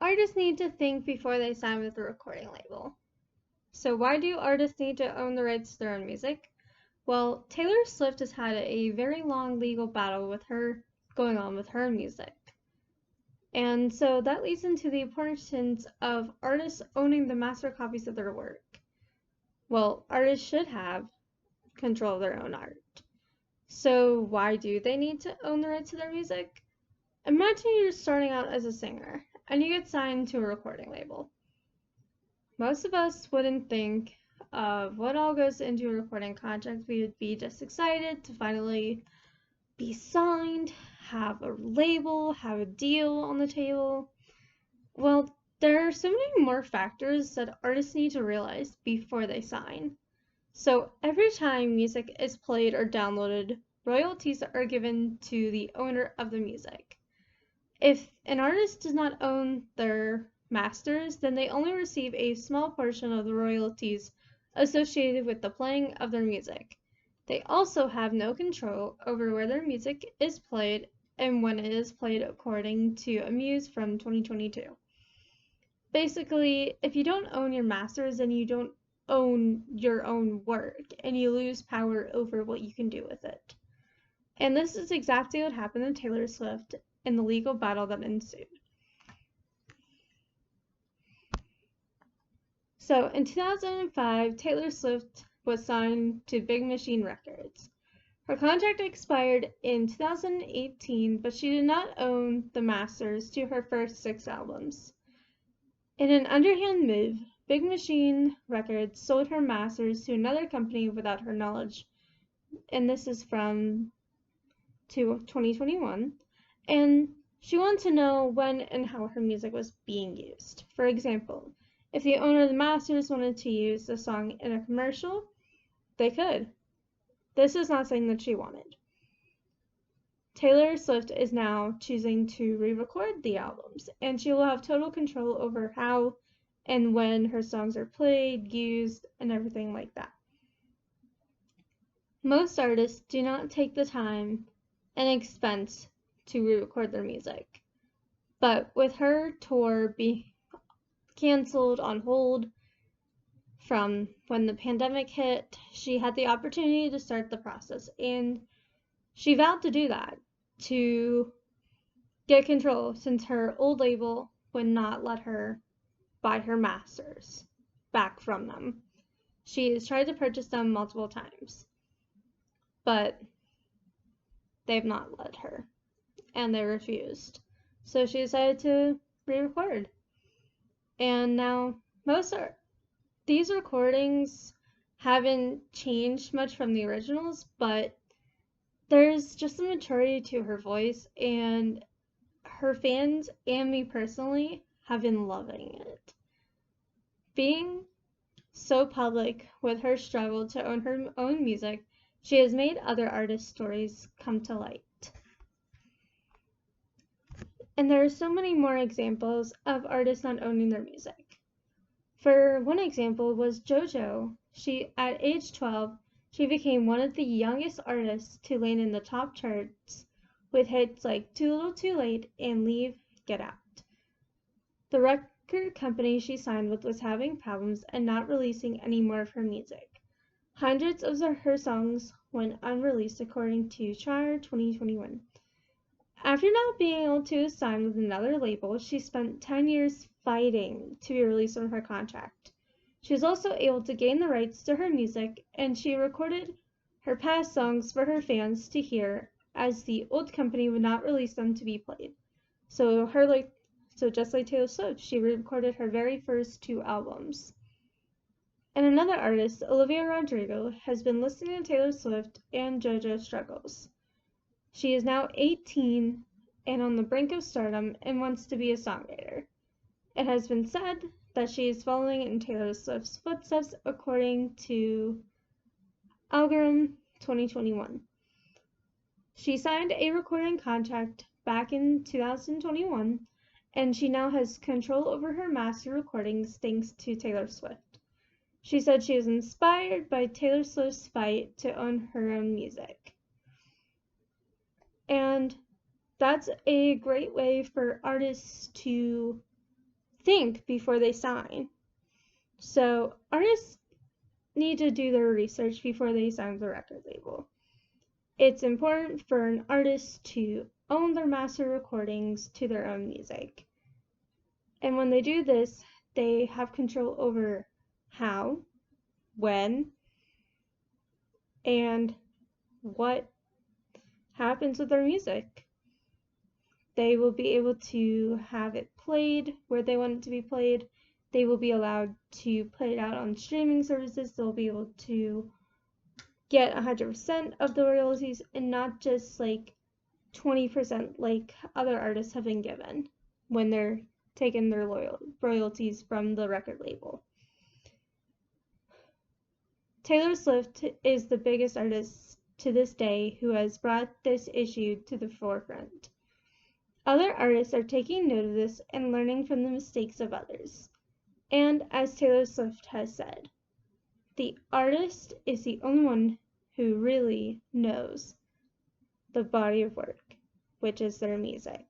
Artists need to think before they sign with a recording label. So why do artists need to own the rights to their own music? Well, Taylor Swift has had a very long legal battle with her going on with her music. And so that leads into the importance of artists owning the master copies of their work. Well, artists should have control of their own art. So why do they need to own the rights to their music? Imagine you're starting out as a singer and you get signed to a recording label. Most of us wouldn't think of what all goes into a recording contract. We would be just excited to finally be signed, have a label, have a deal on the table. Well, there are so many more factors that artists need to realize before they sign. So every time music is played or downloaded, royalties are given to the owner of the music. If an artist does not own their masters, then they only receive a small portion of the royalties associated with the playing of their music. They also have no control over where their music is played and when it is played, according to a Muse from 2022. Basically, if you don't own your masters, then you don't own your own work, and you lose power over what you can do with it. And this is exactly what happened to Taylor Swift in the legal battle that ensued. So in 2005, Taylor Swift was signed to Big Machine Records. Her contract expired in 2018, but she did not own the masters to her first 6 albums. In an underhand move, Big Machine Records sold her masters to another company without her knowledge, and this is from 2021, and she wanted to know when and how her music was being used. For example, if the owner of the masters wanted to use the song in a commercial, they could. This is not something that she wanted. Taylor Swift is now choosing to re-record the albums, and she will have total control over how and when her songs are played, used, and everything like that. Most artists do not take the time and expense to re-record their music, but with her tour being canceled, on hold, from when the pandemic hit, she had the opportunity to start the process, and she vowed to do that, to get control, since her old label would not let her buy her masters back from them. She has tried to purchase them multiple times, but they've not let her, and they refused. So she decided to re-record. And now these recordings haven't changed much from the originals, but there's just a maturity to her voice, and her fans and me personally have been loving it. Being so public with her struggle to own her own music, she has made other artists' stories come to light. And there are so many more examples of artists not owning their music. For one example was JoJo. At age 12, she became one of the youngest artists to land in the top charts with hits like Too Little Too Late and Leave, Get Out. The record company she signed with was having problems and not releasing any more of her music. Hundreds of her songs went unreleased, according to Chart 2021. After not being able to sign with another label, she spent 10 years fighting to be released from her contract. She was also able to gain the rights to her music, and she recorded her past songs for her fans to hear, as the old company would not release them to be played. So just like Taylor Swift, she recorded her very first 2 albums. And another artist, Olivia Rodrigo, has been listening to Taylor Swift and JoJo's struggles. She is now 18 and on the brink of stardom and wants to be a songwriter. It has been said that she is following in Taylor Swift's footsteps, according to Algorithm 2021. She signed a recording contract back in 2021, and she now has control over her master recordings thanks to Taylor Swift. She said she was inspired by Taylor Swift's fight to own her own music. And that's a great way for artists to think before they sign. So artists need to do their research before they sign the record label. It's important for an artist to own their master recordings to their own music. And when they do this, they have control over how, when, and what happens with their music. They will be able to have it played where they want it to be played. They will be allowed to put it out on streaming services. They'll be able to get 100% of the royalties and not just like 20% like other artists have been given when they're taking their royalties from the record label. Taylor Swift is the biggest artist to this day who has brought this issue to the forefront. Other artists are taking note of this and learning from the mistakes of others. And as Taylor Swift has said, the artist is the only one who really knows the body of work, which is their music.